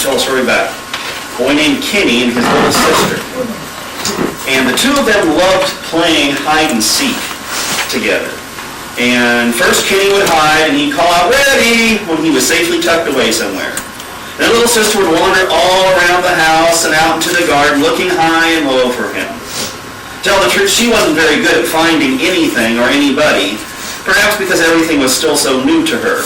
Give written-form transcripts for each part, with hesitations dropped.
tell a story about a boy named Kenny and his little sister. And the two of them loved playing hide and seek together. And first Kenny would hide and he'd call out, "Ready!" when he was safely tucked away somewhere. And the little sister would wander all around the house and out into the garden looking high and low for him. To tell the truth, she wasn't very good at finding anything or anybody, perhaps because everything was still so new to her.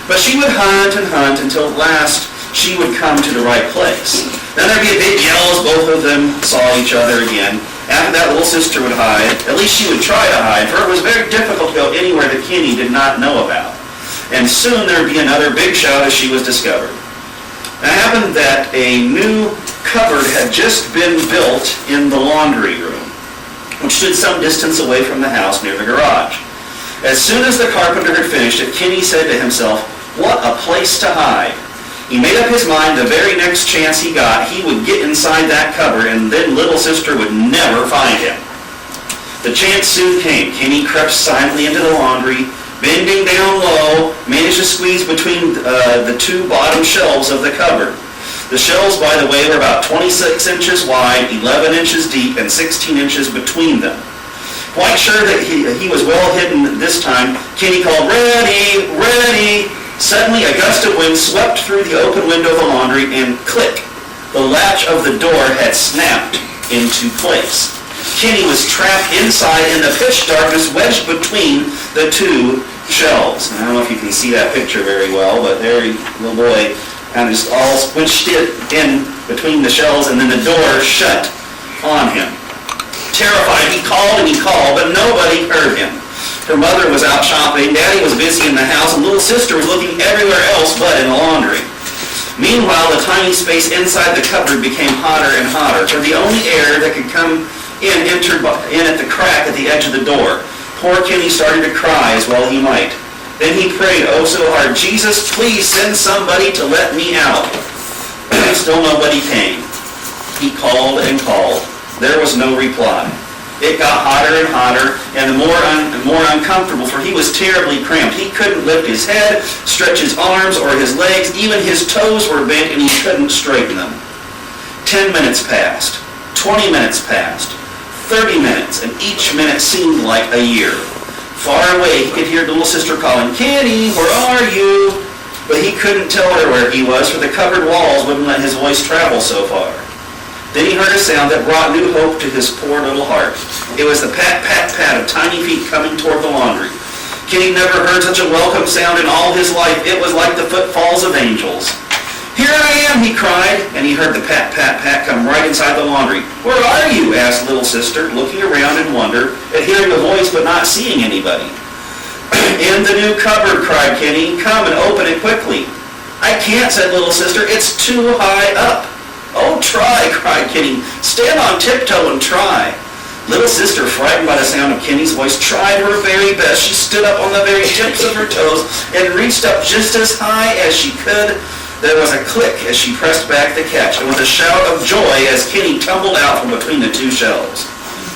But she would hunt and hunt until at last she would come to the right place. Then there'd be a big yell as both of them saw each other again. After that, little sister would hide. At least she would try to hide, for it was very difficult to go anywhere that Kenny did not know about. And soon there'd be another big shout as she was discovered. It happened that a new cupboard had just been built in the laundry room, which stood some distance away from the house near the garage. As soon as the carpenter had finished it, Kenny said to himself, "What a place to hide." He made up his mind the very next chance he got, he would get inside that cupboard and then little sister would never find him. The chance soon came. Kenny crept silently into the laundry, bending down low, managed to squeeze between the two bottom shelves of the cupboard. The shelves, by the way, were about 26 inches wide, 11 inches deep, and 16 inches between them. Quite sure that he was well hidden this time, Kenny called, "Ready, ready!" Suddenly, a gust of wind swept through the open window of the laundry, and click, the latch of the door had snapped into place. Kenny was trapped inside in the pitch darkness, wedged between the two shelves. I don't know if you can see that picture very well, but there, the boy kind of just all squished it in between the shelves, and then the door shut on him. Terrified, he called, but nobody heard him. Her mother was out shopping, Daddy was busy in the house, and little sister was looking everywhere else but in the laundry. Meanwhile, the tiny space inside the cupboard became hotter and hotter, for the only air that could come in entered in at the crack at the edge of the door. Poor Kenny started to cry as well he might. Then he prayed oh so hard, "Jesus, please send somebody to let me out." Still nobody came. He called and called. There was no reply. It got hotter and hotter, and more uncomfortable, for he was terribly cramped. He couldn't lift his head, stretch his arms or his legs. Even his toes were bent, and he couldn't straighten them. 10 minutes passed. 20 minutes passed. 30 minutes, and each minute seemed like a year. Far away, he could hear the little sister calling, "Kenny, where are you?" But he couldn't tell her where he was, for the cupboard walls wouldn't let his voice travel so far. Then he heard a sound that brought new hope to his poor little heart. It was the pat, pat, pat of tiny feet coming toward the laundry. Kenny never heard such a welcome sound in all his life. It was like the footfalls of angels. "Here I am," he cried, and he heard the pat, pat, pat come right inside the laundry. "Where are you?" asked little sister, looking around in wonder at hearing the voice but not seeing anybody. "In the new cupboard," cried Kenny. "Come and open it quickly." "I can't," said little sister. "It's too high up." "Oh, try," cried Kenny. "Stand on tiptoe and try." Little sister, frightened by the sound of Kenny's voice, tried her very best. She stood up on the very tips of her toes and reached up just as high as she could. There was a click as she pressed back the catch, and with a shout of joy as Kenny tumbled out from between the two shelves.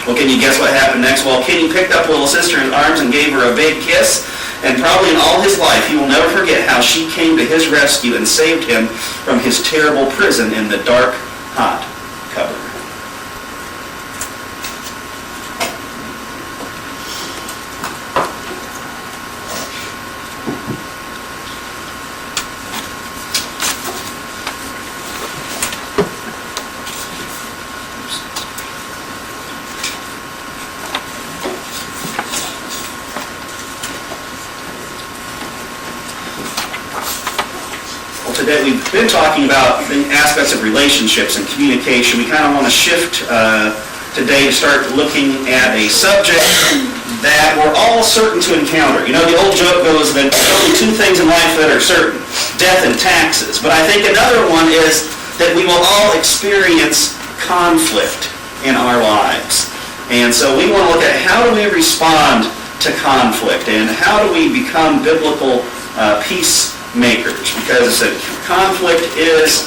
Well, can you guess what happened next? Well, Kenny picked up little sister in his arms and gave her a big kiss. And probably in all his life, he will never forget how she came to his rescue and saved him from his terrible prison in the dark, hot cupboard. Today we've been talking about the aspects of relationships and communication. We kind of want to shift today to start looking at a subject that we're all certain to encounter. You know, the old joke goes that there's only two things in life that are certain, death and taxes. But I think another one is that we will all experience conflict in our lives. And so we want to look at how do we respond to conflict and how do we become biblical peacemakers, because conflict is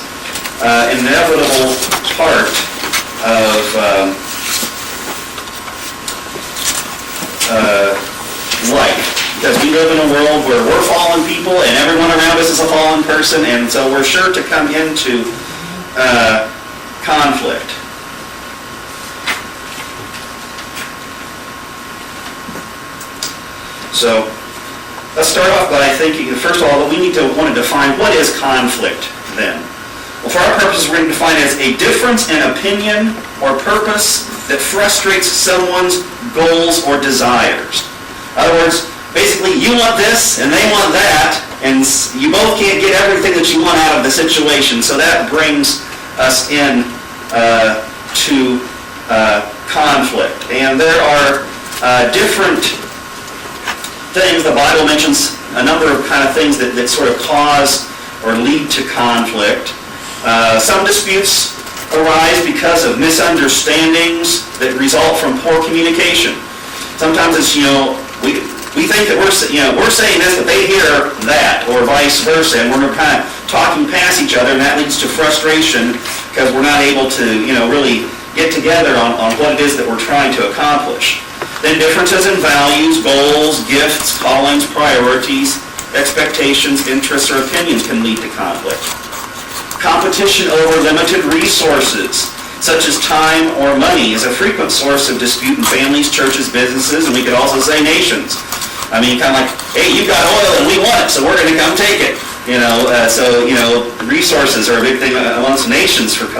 an inevitable part of life. because we live in a world where we're fallen people and everyone around us is a fallen person, and so we're sure to come into conflict. So let's start off by thinking, first of all, that we need to want to define what is conflict then. Well, for our purposes, we're going to define it as a difference in opinion or purpose that frustrates someone's goals or desires. In other words, basically, you want this and they want that, and you both can't get everything that you want out of the situation. So that brings us in to conflict. And there are different things. The Bible mentions a number of kind of things that sort of cause or lead to conflict. Some disputes arise because of misunderstandings that result from poor communication. Sometimes it's, we think that we're saying this, but they hear that, or vice versa, and we're kind of talking past each other, and that leads to frustration because we're not able to, really get together on what it is that we're trying to accomplish. Then differences in values, goals, gifts, callings, priorities, expectations, interests, or opinions can lead to conflict. Competition over limited resources, such as time or money, is a frequent source of dispute in families, churches, businesses, and we could also say nations. I mean, kind of like, hey, you've got oil and we want it, so we're going to come take it. Resources are a big thing amongst nations that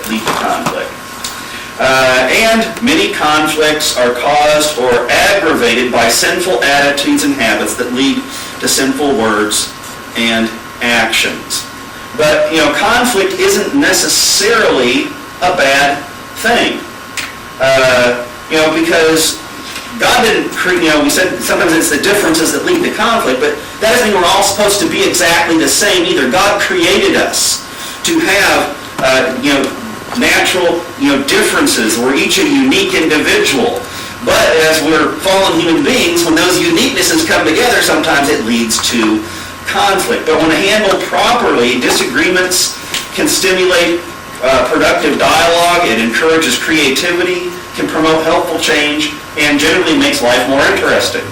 lead to conflict. And many conflicts are caused or aggravated by sinful attitudes and habits that lead to sinful words and actions. But, conflict isn't necessarily a bad thing. Because God didn't create, we said sometimes it's the differences that lead to conflict, but that doesn't mean we're all supposed to be exactly the same either. God created us to have, natural, differences. We're each a unique individual. But as we're fallen human beings, when those uniquenesses come together, sometimes it leads to conflict. But when handled properly, disagreements can stimulate productive dialogue, it encourages creativity, can promote helpful change, and generally makes life more interesting.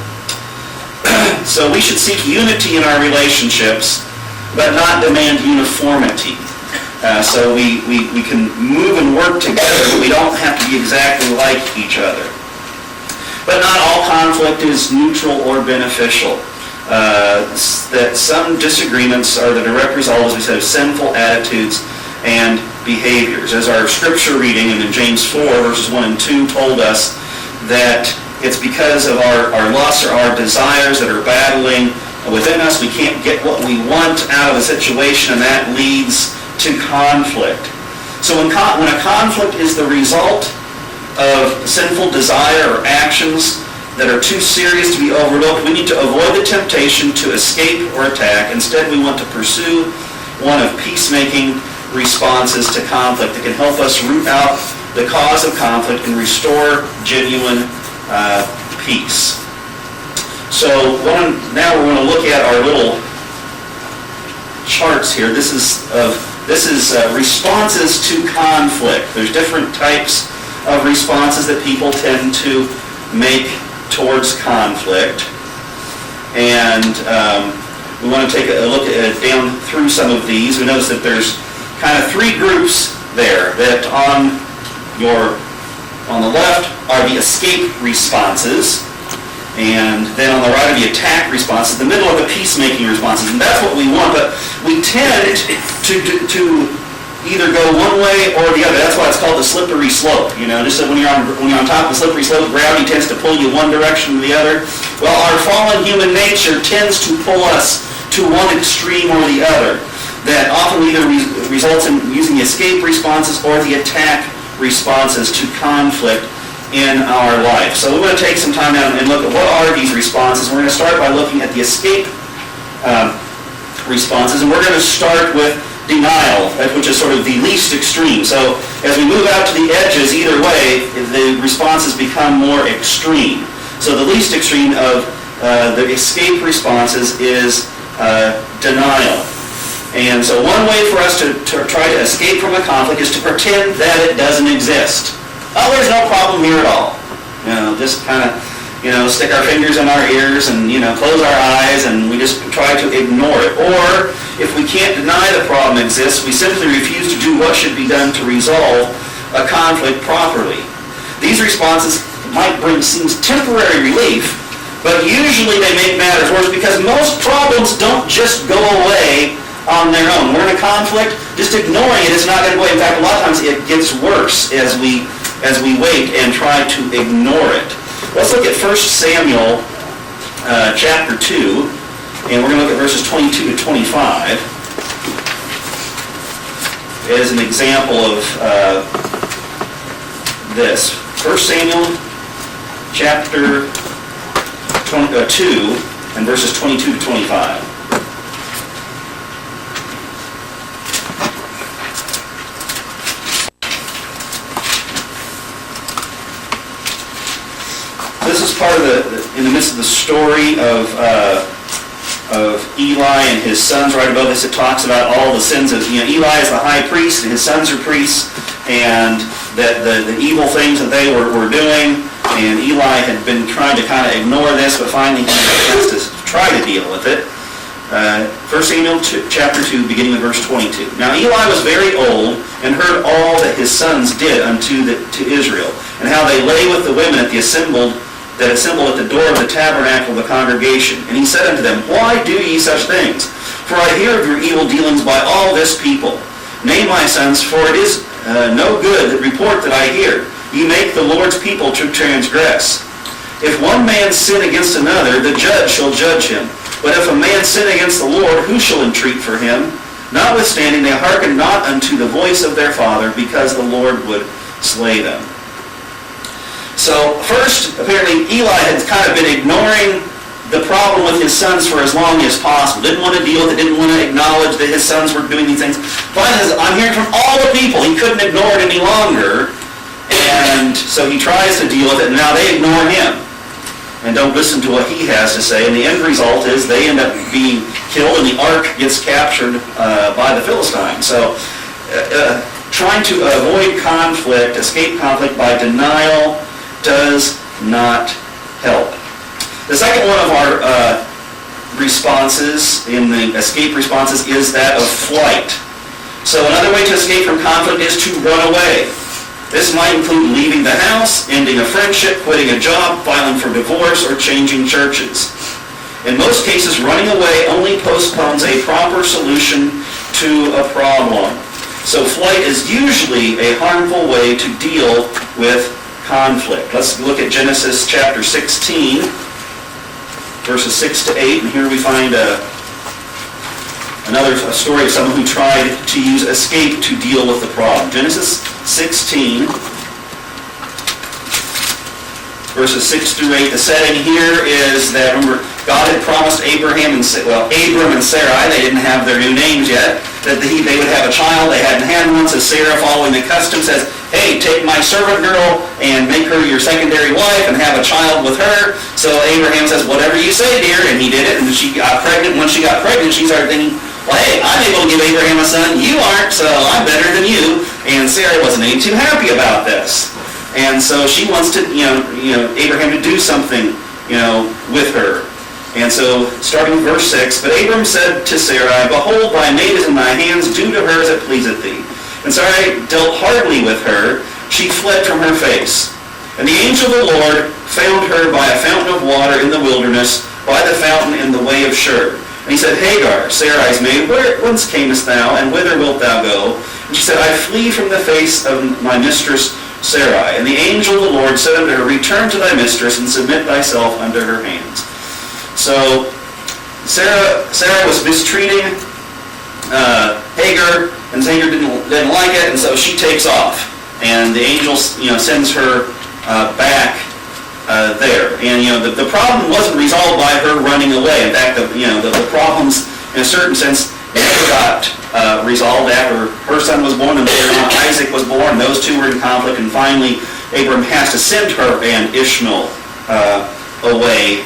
So we should seek unity in our relationships, but not demand uniformity. So we can move and work together, but we don't have to be exactly like each other. But not all conflict is neutral or beneficial. That some disagreements are the direct result, as we said, of sinful attitudes and behaviors. As our scripture reading in James 4, verses 1 and 2 told us that it's because of our lusts or our desires that are battling within us. We can't get what we want out of a situation, and that leads to conflict. So when a conflict is the result of sinful desire or actions that are too serious to be overlooked, we need to avoid the temptation to escape or attack. Instead, we want to pursue one of peacemaking responses to conflict that can help us root out the cause of conflict and restore genuine peace. So now we're going to look at our little charts here. This is responses to conflict. There's different types of responses that people tend to make towards conflict, and we want to take a look at down through some of these. We notice that there's kind of three groups there. That on the left are the escape responses, and then on the right are the attack responses. The middle are the peacemaking responses, and that's what we want. But we tend to either go one way or the other. That's why it's called the slippery slope. Just so when you're on top of the slippery slope, gravity tends to pull you one direction or the other. Well, our fallen human nature tends to pull us to one extreme or the other. That often either results in using the escape responses or the attack responses to conflict in our life. So we're going to take some time now and look at what are these responses. We're going to start by looking at the escape responses, and we're going to start with denial, which is sort of the least extreme. So as we move out to the edges, either way, the responses become more extreme. So the least extreme of the escape responses is denial. And so one way for us to try to escape from a conflict is to pretend that it doesn't exist. Oh, there's no problem here at all. Just kind of, stick our fingers in our ears and, close our eyes, and we just try to ignore it. Or, if we can't deny the problem exists, we simply refuse to do what should be done to resolve a conflict properly. These responses might seem temporary relief, but usually they make matters worse because most problems don't just go away on their own. We're in a conflict, just ignoring it is not going to go away. In fact, a lot of times it gets worse as we wait and try to ignore it. Let's look at 1 Samuel chapter 2, and we're going to look at verses 22 to 25 as an example of this. 1 Samuel chapter 2 and verses 22 to 25. This is part of in the midst of the story of Eli and his sons. Right above this, it talks about all the sins of, Eli is the high priest and his sons are priests, and that the evil things that they were doing, and Eli had been trying to kind of ignore this, but finally he has to try to deal with it. 1 Samuel chapter 2, beginning with verse 22. Now Eli was very old and heard all that his sons did to Israel, and how they lay with the women that assembled at the door of the tabernacle of the congregation. And he said unto them, Why do ye such things? For I hear of your evil dealings by all this people. Nay, my sons, for it is no good report that I hear. Ye make the Lord's people to transgress. If one man sin against another, the judge shall judge him. But if a man sin against the Lord, who shall entreat for him? Notwithstanding, they hearken not unto the voice of their father, because the Lord would slay them. So first, apparently, Eli had kind of been ignoring the problem with his sons for as long as possible. Didn't want to deal with it, didn't want to acknowledge that his sons were doing these things. Finally, I'm hearing from all the people. He couldn't ignore it any longer. And so he tries to deal with it, and now they ignore him and don't listen to what he has to say. And the end result is they end up being killed, and the ark gets captured by the Philistines. So trying to avoid conflict, escape conflict by denial, does not help. The second one of our responses in the escape responses is that of flight. So another way to escape from conflict is to run away. This might include leaving the house, ending a friendship, quitting a job, filing for divorce, or changing churches. In most cases, running away only postpones a proper solution to a problem. So flight is usually a harmful way to deal with conflict. Let's look at Genesis chapter 16, verses 6 to 8, and here we find a story of someone who tried to use escape to deal with the problem. Genesis 16, verses 6 through 8. The setting here is that, remember, God had promised Abram and Sarai, they didn't have their new names yet, that they would have a child. They hadn't had one, so Sarah, following the custom, says, Hey, take my servant girl and make her your secondary wife and have a child with her. So Abraham says, whatever you say, dear, and he did it, and she got pregnant. When she got pregnant, she started thinking, well, hey, I'm able to give Abraham a son, you aren't, so I'm better than you. And Sarah wasn't any too happy about this. And so she wants to, Abraham to do something, with her. And so, starting with verse 6, But Abram said to Sarai, Behold, thy maid is in thy hands, do to her as it pleaseth thee. And Sarai dealt hardly with her, she fled from her face. And the angel of the Lord found her by a fountain of water in the wilderness, by the fountain in the way of Shur. And he said, Hagar, Sarai's maid, whence camest thou, and whither wilt thou go? And she said, I flee from the face of my mistress Sarai. And the angel of the Lord said unto her, Return to thy mistress, and submit thyself unto her hands. So Sarah was mistreating Hagar, and Hagar didn't like it, and so she takes off. And the angel sends her back there. And the problem wasn't resolved by her running away. In fact, the problems, in a certain sense, never got resolved after her son was born, and later on Isaac was born. Those two were in conflict, and finally Abram has to send her and Ishmael away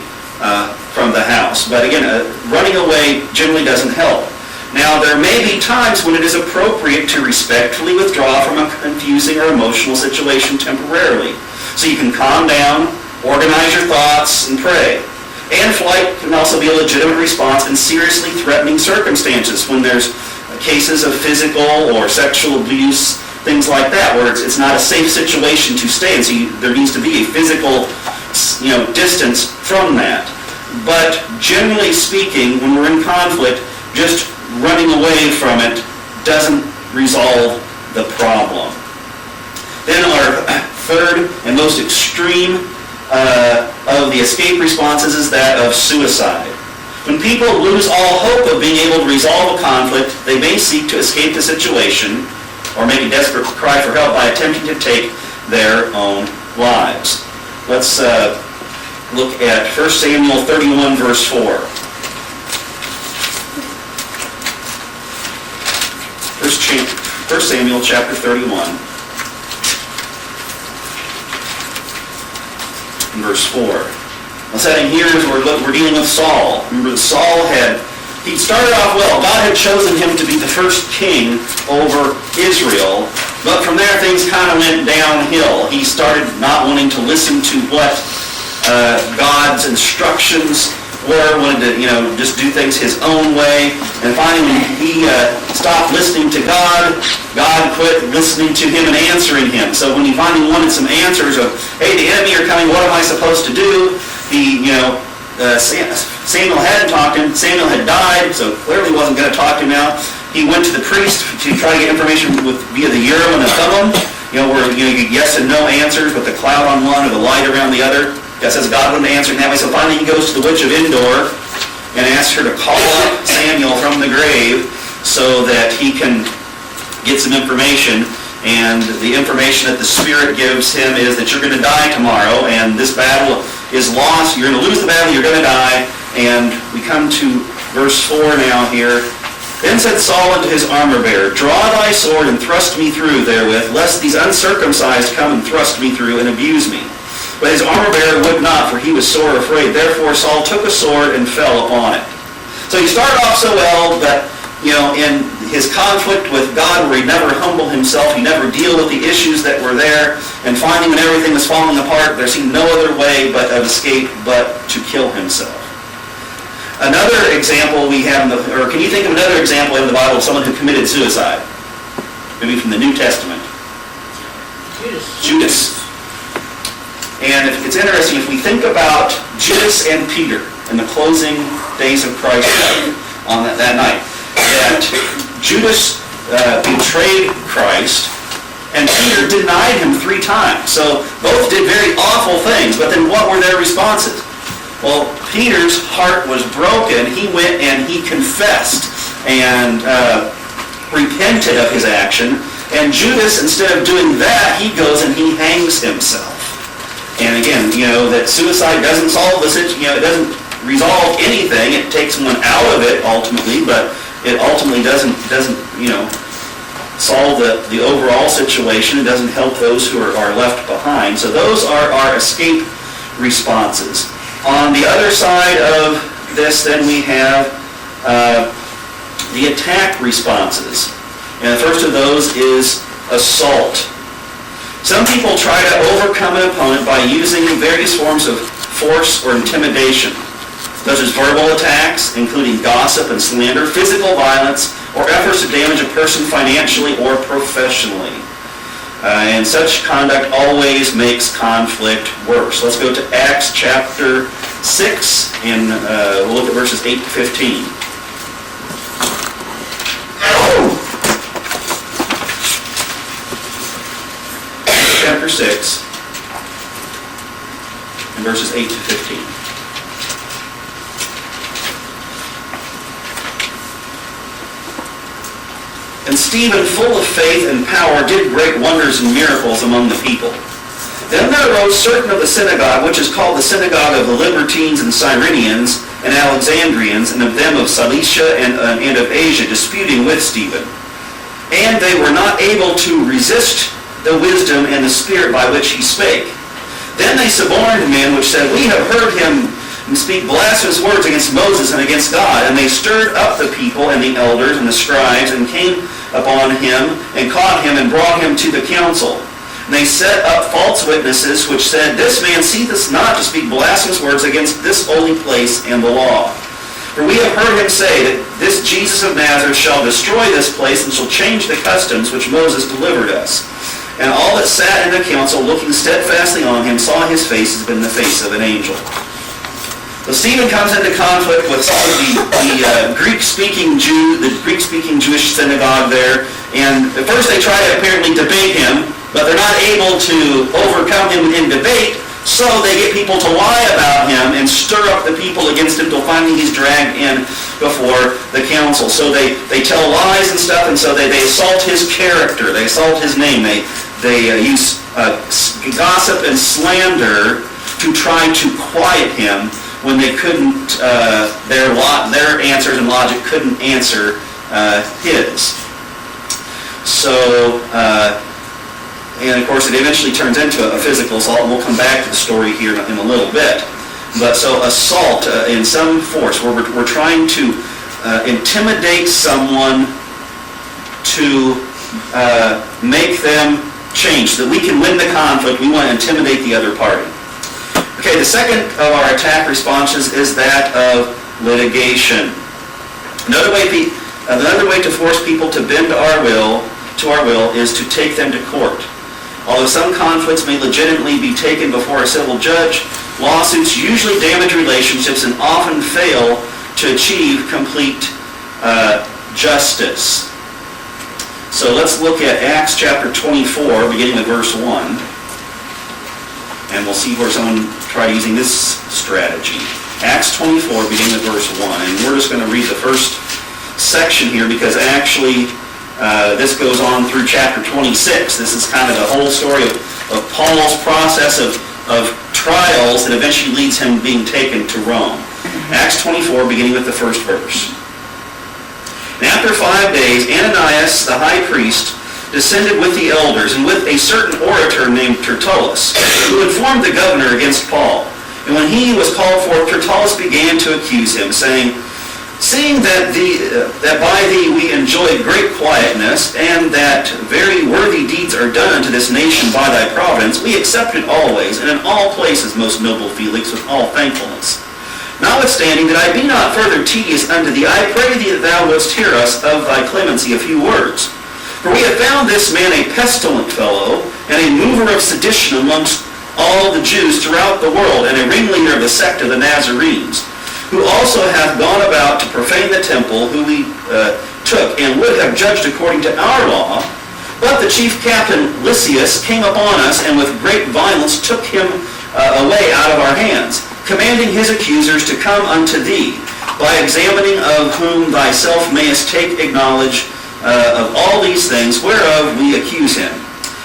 from the house. But again, running away generally doesn't help. Now, there may be times when it is appropriate to respectfully withdraw from a confusing or emotional situation temporarily. So you can calm down, Organize your thoughts and pray. And flight can also be a legitimate response in seriously threatening circumstances when there's cases of physical or sexual abuse, things like that, where it's not a safe situation to stay in. So there needs to be a physical, distance from that. But generally speaking, when we're in conflict, just running away from it doesn't resolve the problem. Then our third and most extreme of the escape responses is that of suicide. When people lose all hope of being able to resolve a conflict, they may seek to escape the situation or make a desperate cry for help by attempting to take their own lives. Let's look at 1 Samuel 31, verse 4. 1 Samuel chapter 31. Verse 4. The setting here is we're dealing with Saul. Remember, Saul he started off well. God had chosen him to be the first king over Israel, but from there things kind of went downhill. He started not wanting to listen to what God's instructions were, wanted to just do things his own way, and finally when he stopped listening to God, God quit listening to him and answering him. So when he finally wanted some answers of, hey, the enemy are coming, what am I supposed to do? Samuel hadn't talked to him. Samuel had died, so clearly wasn't going to talk to him now. He went to the priest to try to get information via the Urim and the Thummim, where you get yes and no answers with the cloud on one or the light around the other. That says God wouldn't answer that way. So finally he goes to the witch of Endor and asks her to call up Samuel from the grave so that he can get some information. And the information that the Spirit gives him is that you're going to die tomorrow, and this battle is lost. You're going to lose the battle, you're going to die. And we come to verse 4 now here. Then said Saul unto his armor-bearer, draw thy sword and thrust me through therewith, lest these uncircumcised come and thrust me through and abuse me. But his armor-bearer would not, for he was sore afraid. Therefore Saul took a sword and fell upon it. So he started off so well, but in his conflict with God, where he never humbled himself, he never dealt with the issues that were there, and finally when everything was falling apart, there seemed no other way of escape but to kill himself. Another example we have, or can you think of another example in the Bible of someone who committed suicide? Maybe from the New Testament. Judas. And it's interesting, if we think about Judas and Peter in the closing days of Christ's life on that night, that Judas betrayed Christ and Peter denied him 3 times. So both did very awful things, but then what were their responses? Well, Peter's heart was broken. He went and he confessed and repented of his action. And Judas, instead of doing that, he goes and he hangs himself. And again, that suicide doesn't solve the situation. It doesn't resolve anything. It takes one out of it ultimately, but it ultimately doesn't solve the overall situation. It doesn't help those who are left behind. So those are our escape responses. On the other side of this, then we have the attack responses. And the first of those is assault. Some people try to overcome an opponent by using various forms of force or intimidation, such as verbal attacks, including gossip and slander, physical violence, or efforts to damage a person financially or professionally. And such conduct always makes conflict worse. Let's go to Acts chapter 6, and we'll look at verses 8 to 15. Chapter 6, and verses 8 to 15. And Stephen, full of faith and power, did great wonders and miracles among the people. Then there arose certain of the synagogue, which is called the synagogue of the Libertines and Cyrenians and Alexandrians, and of them of Cilicia and of Asia, disputing with Stephen. And they were not able to resist the wisdom and the spirit by which he spake. Then they suborned men which said, we have heard him speak blasphemous words against Moses and against God. And they stirred up the people and the elders and the scribes, and came upon him and caught him and brought him to the council. And they set up false witnesses, which said, "This man ceaseth not to speak blasphemous words against this holy place and the law. For we have heard him say that this Jesus of Nazareth shall destroy this place and shall change the customs which Moses delivered us." And all that sat in the council, looking steadfastly on him, saw his face as been the face of an angel. So Stephen comes into conflict with the Greek-speaking Jewish synagogue there, and at first they try to apparently debate him, but they're not able to overcome him in debate, so they get people to lie about him and stir up the people against him till finally he's dragged in before the council. So they tell lies and stuff, and so they assault his character, they assault his name, they use gossip and slander to try to quiet him when they couldn't, their answers and logic couldn't answer his. So, and of course it eventually turns into a physical assault, and we'll come back to the story here in a little bit. But so assault in some force, where we're trying to intimidate someone to make them change, so that we can win the conflict. We want to intimidate the other party. Okay, the second of our attack responses is that of litigation. Another way to force people to bend to our will is to take them to court. Although some conflicts may legitimately be taken before a civil judge, lawsuits usually damage relationships and often fail to achieve complete justice. So let's look at Acts chapter 24, beginning with verse 1. And we'll see where someone tried using this strategy. Acts 24, beginning with verse 1. And we're just going to read the first section here, because actually this goes on through chapter 26. This is kind of the whole story of Paul's process of trials that eventually leads him being taken to Rome. Acts 24, beginning with the first verse. And after 5 days, Ananias, the high priest, descended with the elders and with a certain orator named Tertullus, who informed the governor against Paul. And when he was called forth, Tertullus began to accuse him, saying, "Seeing that by thee we enjoy great quietness, and that very worthy deeds are done unto this nation by thy providence, we accept it always, and in all places, most noble Felix, with all thankfulness. Notwithstanding that I be not further tedious unto thee, I pray thee that thou wouldst hear us of thy clemency a few words. For we have found this man a pestilent fellow, and a mover of sedition amongst all the Jews throughout the world, and a ringleader of the sect of the Nazarenes, who also hath gone about to profane the temple, who we took, and would have judged according to our law. But the chief captain Lysias came upon us, and with great violence took him away out of our hands, commanding his accusers to come unto thee, by examining of whom thyself mayest take acknowledge of all these things whereof we accuse him.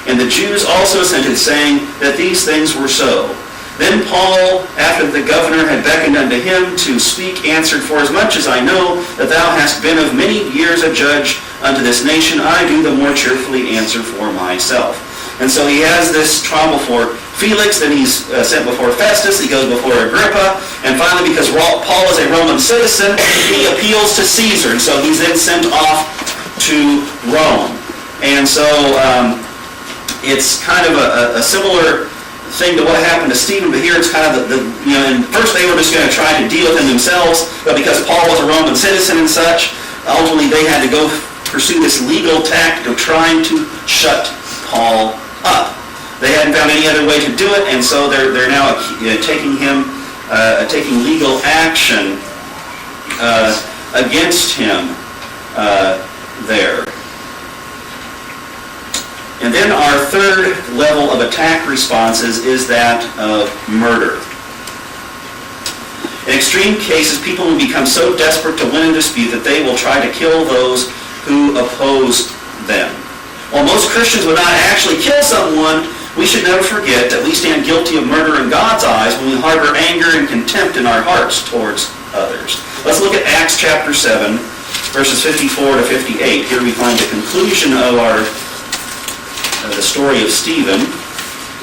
And the Jews also assented, saying that these things were so. Then Paul, after the governor had beckoned unto him to speak, answered, "Forasmuch as I know that thou hast been of many years a judge unto this nation, I do the more cheerfully answer for myself." And so he has this trial before Felix, then he's sent before Festus, he goes before Agrippa, and finally, because Paul is a Roman citizen, he appeals to Caesar, and so he's then sent off to Rome. And so it's kind of a similar thing to what happened to Stephen, but here it's kind of and first they were just going to try to deal with him themselves, but because Paul was a Roman citizen and such, ultimately they had to go pursue this legal tactic of trying to shut Paul up. They hadn't found any other way to do it, and so they're now taking legal action against him there. And then our third level of attack responses is that of murder. In extreme cases, people will become so desperate to win a dispute that they will try to kill those who oppose them. While most Christians would not actually kill someone, we should never forget that we stand guilty of murder in God's eyes when we harbor anger and contempt in our hearts towards others. Let's look at Acts chapter 7, verses 54 to 58. Here we find the conclusion of the story of Stephen.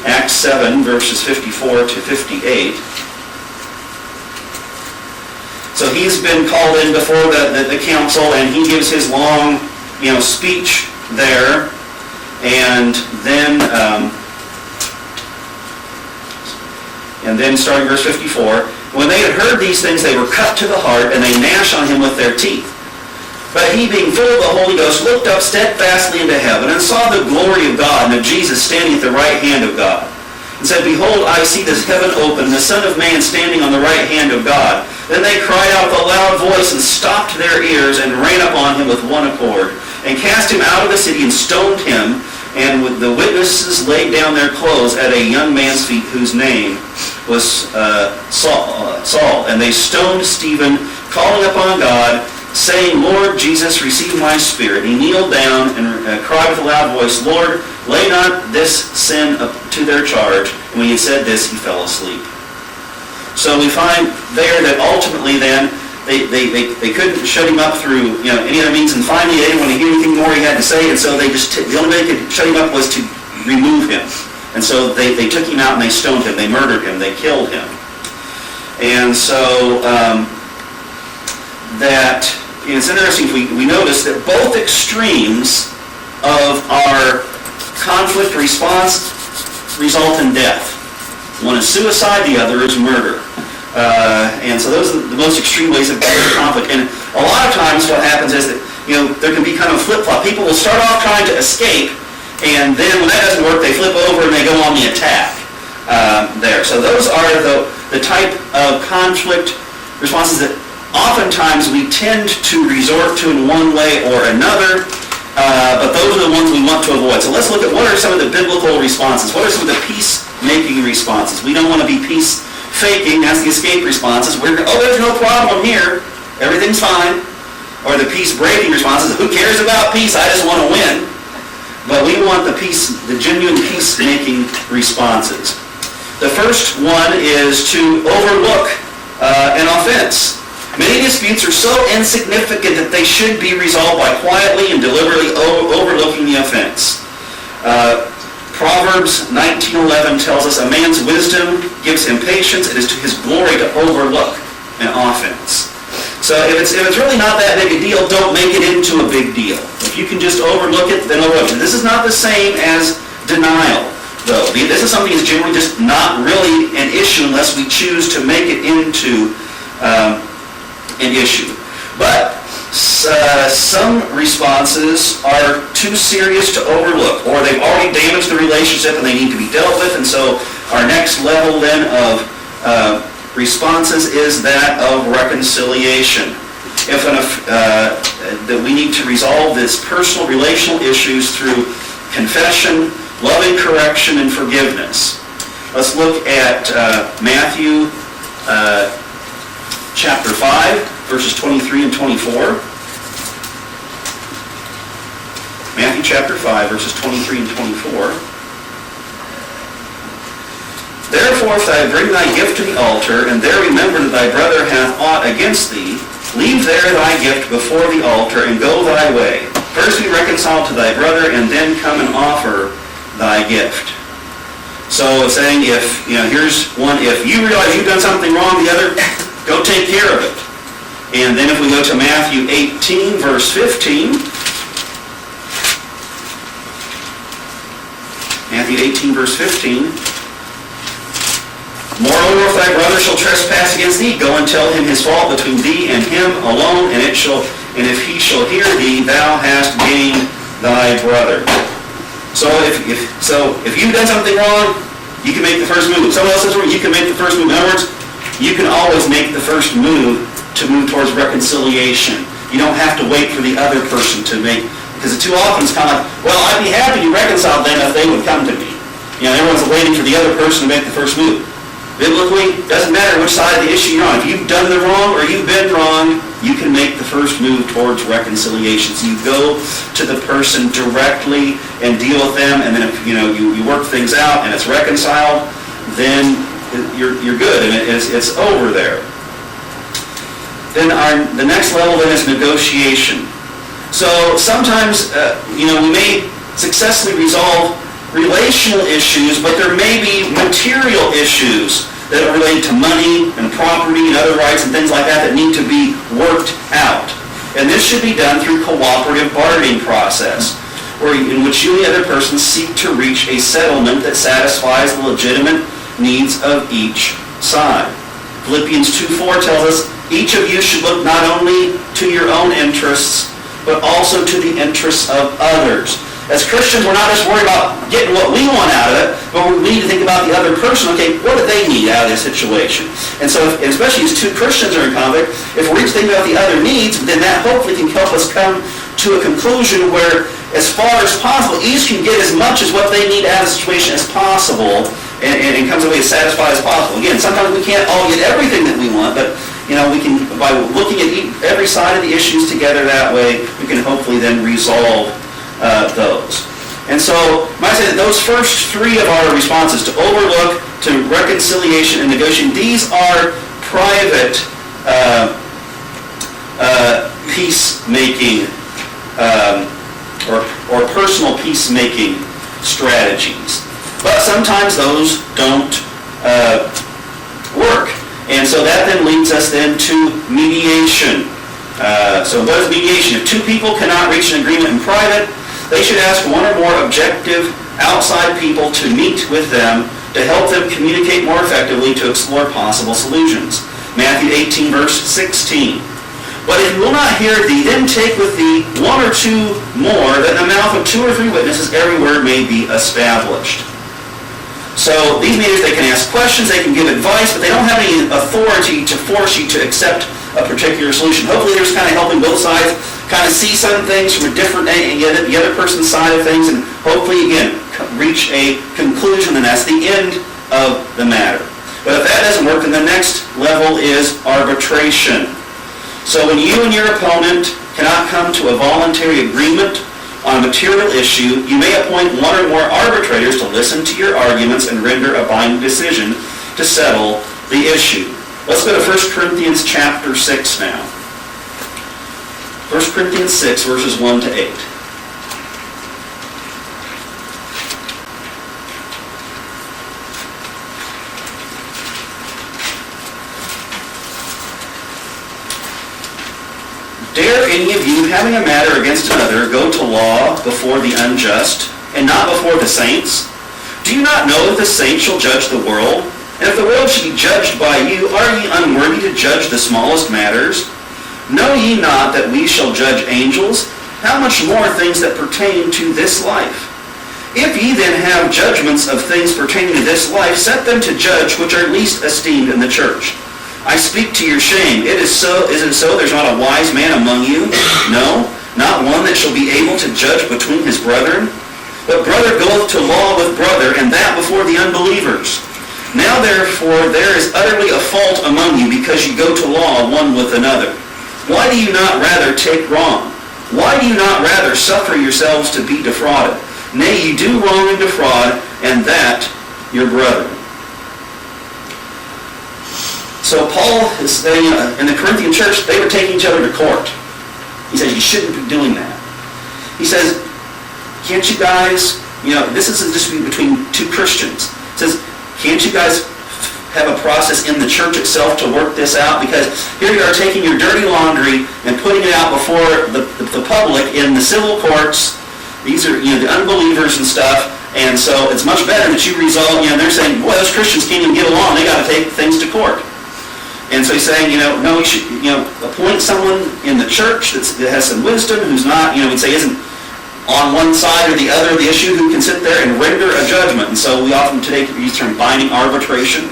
Acts 7, verses 54 to 58. So he's been called in before the council, and he gives his long, speech there, and then And then starting verse 54, when they had heard these things, they were cut to the heart, and they gnashed on him with their teeth. But he, being full of the Holy Ghost, looked up steadfastly into heaven, and saw the glory of God, and of Jesus standing at the right hand of God. And said, Behold, I see this heaven open, and the Son of Man standing on the right hand of God. Then they cried out with a loud voice, and stopped their ears, and ran upon him with one accord, and cast him out of the city, and stoned him. And with the witnesses laid down their clothes at a young man's feet, whose name was Saul. And they stoned Stephen, calling upon God, saying, Lord Jesus, receive my spirit. He kneeled down and cried with a loud voice, Lord, lay not this sin to their charge. And when he had said this, he fell asleep. So we find there that ultimately then, they couldn't shut him up through any other means, and finally they didn't want to hear anything more he had to say, and so the only way they could shut him up was to remove him. And so they took him out and they stoned him, they murdered him, they killed him. And so that it's interesting, we notice that both extremes of our conflict response result in death. One is suicide, the other is murder. And so those are the most extreme ways of conflict. And a lot of times what happens is that, there can be kind of flip-flop. People will start off trying to escape, and then when that doesn't work, they flip over and they go on the attack there. So those are the type of conflict responses that oftentimes we tend to resort to in one way or another, but those are the ones we want to avoid. So let's look at what are some of the biblical responses. What are some of the peace-making responses? We don't want to be peace-faking. That's the escape responses. There's no problem here. Everything's fine. Or the peace-breaking responses. Who cares about peace? I just want to win. But we want the genuine peace-making responses. The first one is to overlook an offense. Many disputes are so insignificant that they should be resolved by quietly and deliberately overlooking the offense. Proverbs 19:11 tells us, a man's wisdom gives him patience. It is to his glory to overlook an offense. So if it's really not that big a deal, don't make it into a big deal. If you can just overlook it, then overlook it. This is not the same as denial, though. This is something that's generally just not really an issue unless we choose to make it into an issue. But some responses are too serious to overlook, or they've already damaged the relationship and they need to be dealt with. And so our next level then of responses is that of reconciliation. That we need to resolve this personal relational issues through confession, loving correction, and forgiveness. Let's look at Matthew chapter 5, verses 23 and 24. Matthew chapter 5, verses 23 and 24. Therefore, if thou bring thy gift to the altar, and there remember that thy brother hath aught against thee, leave there thy gift before the altar, and go thy way. First be reconciled to thy brother, and then come and offer thy gift. So it's saying, here's one, if you realize you've done something wrong, the other, go take care of it. And then if we go to Matthew 18, verse 15, Matthew 18, verse 15, moreover, if thy brother shall trespass against thee, go and tell him his fault between thee and him alone, and if he shall hear thee, thou hast gained thy brother. So if you've done something wrong, you can make the first move. If someone else does wrong, you can make the first move. In other words, you can always make the first move to move towards reconciliation. You don't have to wait for the other person to make, because too often it's kind of like, well, I'd be happy to reconcile them if they would come to me. Everyone's waiting for the other person to make the first move. Biblically, it doesn't matter which side of the issue you're on. If you've done the wrong or you've been wrong, you can make the first move towards reconciliation. So you go to the person directly and deal with them, and then if you work things out and it's reconciled, then you're good and it's over there. Then the next level then is negotiation. So sometimes we may successfully resolve relational issues, but there may be material issues that are related to money and property and other rights and things like that need to be worked out. And this should be done through cooperative bargaining process, in which you and the other person seek to reach a settlement that satisfies the legitimate needs of each side. Philippians 2:4 tells us, each of you should look not only to your own interests, but also to the interests of others. As Christians, we're not just worried about getting what we want out of it, but we need to think about the other person. Okay, what do they need out of this situation? And so, especially as two Christians are in conflict, if we're each thinking about the other needs, then that hopefully can help us come to a conclusion where, as far as possible, each can get as much as what they need out of the situation as possible, and comes away as satisfied as possible. Again, sometimes we can't all get everything that we want, but we can, by looking at every side of the issues together that way, we can hopefully then resolve those. And so, I might say that those first three of our responses, to overlook, to reconciliation, and negotiation, these are private peacemaking or personal peacemaking strategies. But sometimes those don't work. And so that then leads us then to mediation. So what is mediation? If two people cannot reach an agreement in private, they should ask one or more objective outside people to meet with them to help them communicate more effectively to explore possible solutions. Matthew 18, verse 16. But if you will not hear thee, then take with thee one or two more, that in the mouth of 2 or 3 witnesses every word may be established. So these mediators, they can ask questions, they can give advice, but they don't have any authority to force you to accept a particular solution. Hopefully they're just kind of helping both sides kind of see some things from a different, the other person's side of things, and hopefully, again, reach a conclusion, and that's the end of the matter. But if that doesn't work, then the next level is arbitration. So when you and your opponent cannot come to a voluntary agreement on a material issue, you may appoint one or more arbitrators to listen to your arguments and render a binding decision to settle the issue. Let's go to 1 Corinthians chapter 6 now. 1 Corinthians 6, verses 1 to 8. Dare any of you, having a matter against another, go to law before the unjust, and not before the saints? Do you not know that the saints shall judge the world? And if the world should be judged by you, are ye unworthy to judge the smallest matters? Know ye not that we shall judge angels? How much more things that pertain to this life? If ye then have judgments of things pertaining to this life, set them to judge which are least esteemed in the church. I speak to your shame. Is it so there's not a wise man among you? No, not one that shall be able to judge between his brethren. But brother goeth to law with brother, and that before the unbelievers. Now therefore there is utterly a fault among you, because you go to law one with another. Why do you not rather take wrong? Why do you not rather suffer yourselves to be defrauded? Nay, you do wrong and defraud, and that your brethren. So Paul is saying, in the Corinthian church, they were taking each other to court. He says, you shouldn't be doing that. He says, can't you guys, this is a dispute between two Christians. He says, can't you guys have a process in the church itself to work this out? Because here you are taking your dirty laundry and putting it out before the public in the civil courts. These are the unbelievers and stuff. And so it's much better that you resolve, they're saying, boy, those Christians can't even get along. They got to take things to court. And so he's saying, no, you should, appoint someone in the church that has some wisdom, who's not, we'd say isn't on one side or the other of the issue, who can sit there and render a judgment. And so we often today use the term binding arbitration.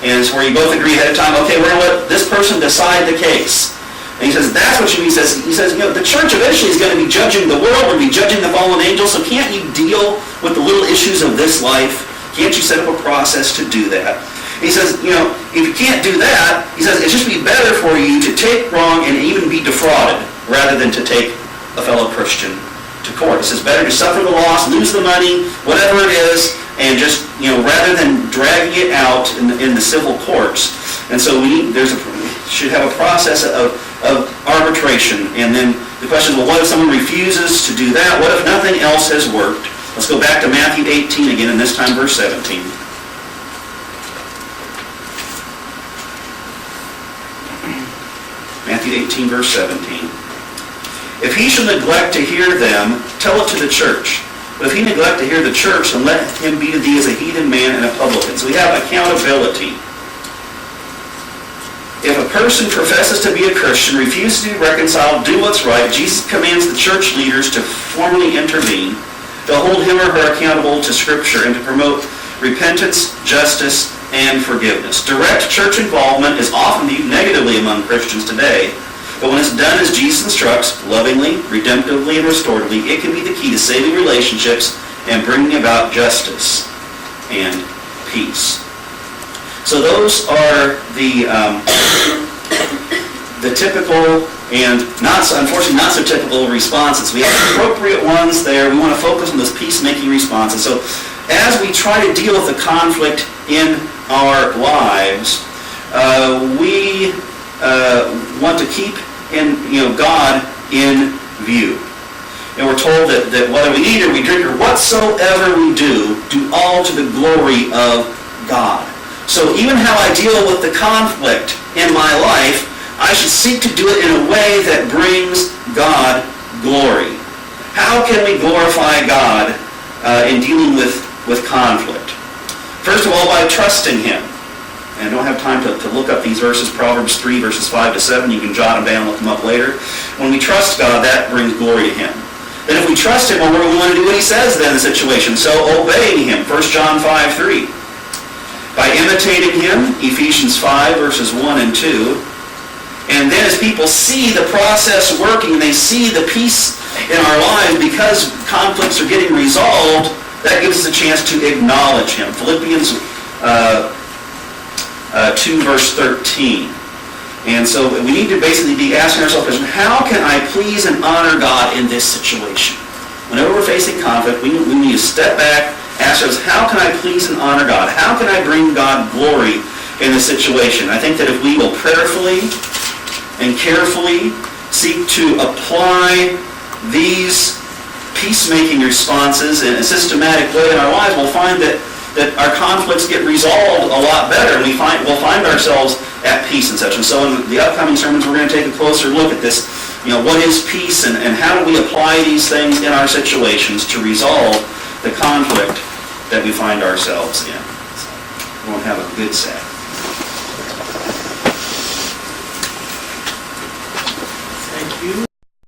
And it's where you both agree ahead of time, okay, we're going to let this person decide the case. And he says, that's what he says. He says, the church eventually is going to be judging the world, we'll be judging the fallen angels, so can't you deal with the little issues of this life? Can't you set up a process to do that? And he says, if you can't do that, he says, it'd just be better for you to take wrong and even be defrauded, rather than to take a fellow Christian to court. He says, better to suffer the loss, lose the money, whatever it is, and just, rather than dragging it out in the civil courts. And so should have a process of arbitration. And then the question is, well, what if someone refuses to do that? What if nothing else has worked? Let's go back to Matthew 18 again, and this time verse 17. Matthew 18, verse 17. If he shall neglect to hear them, tell it to the church. But if he neglect to hear the church, then let him be to thee as a heathen man and a publican. So we have accountability. If a person professes to be a Christian, refuses to be reconciled, do what's right, Jesus commands the church leaders to formally intervene, to hold him or her accountable to Scripture, and to promote repentance, justice, and forgiveness. Direct church involvement is often viewed negatively among Christians today, but when it's done as Jesus instructs, lovingly, redemptively, and restoratively, it can be the key to saving relationships and bringing about justice and peace. So those are the typical and unfortunately not so typical responses. We have appropriate ones there. We want to focus on those peacemaking responses. So as we try to deal with the conflict in our lives, we want to keep God in view. And we're told that whether we eat or we drink or whatsoever we do all to the glory of God. So even how I deal with the conflict in my life, I should seek to do it in a way that brings God glory. How can we glorify God in dealing with conflict? First of all, by trusting Him. And I don't have time to look up these verses, Proverbs 3, verses 5 to 7. You can jot them down and look them up later. When we trust God, that brings glory to Him. Then if we trust Him, well, we're going to do what He says then in the situation. So obeying Him, 1 John 5, 3. By imitating Him, Ephesians 5, verses 1 and 2. And then as people see the process working, they see the peace in our lives because conflicts are getting resolved, that gives us a chance to acknowledge Him. Philippians 2, verse 13. And so we need to basically be asking ourselves, how can I please and honor God in this situation? Whenever we're facing conflict, we need to step back, ask ourselves, how can I please and honor God? How can I bring God glory in this situation? I think that if we will prayerfully and carefully seek to apply these peacemaking responses in a systematic way in our lives, we'll find that our conflicts get resolved a lot better, and we'll find ourselves at peace and such. And so in the upcoming sermons, we're going to take a closer look at this. What is peace, and how do we apply these things in our situations to resolve the conflict that we find ourselves in. So, everyone have a good Sabbath.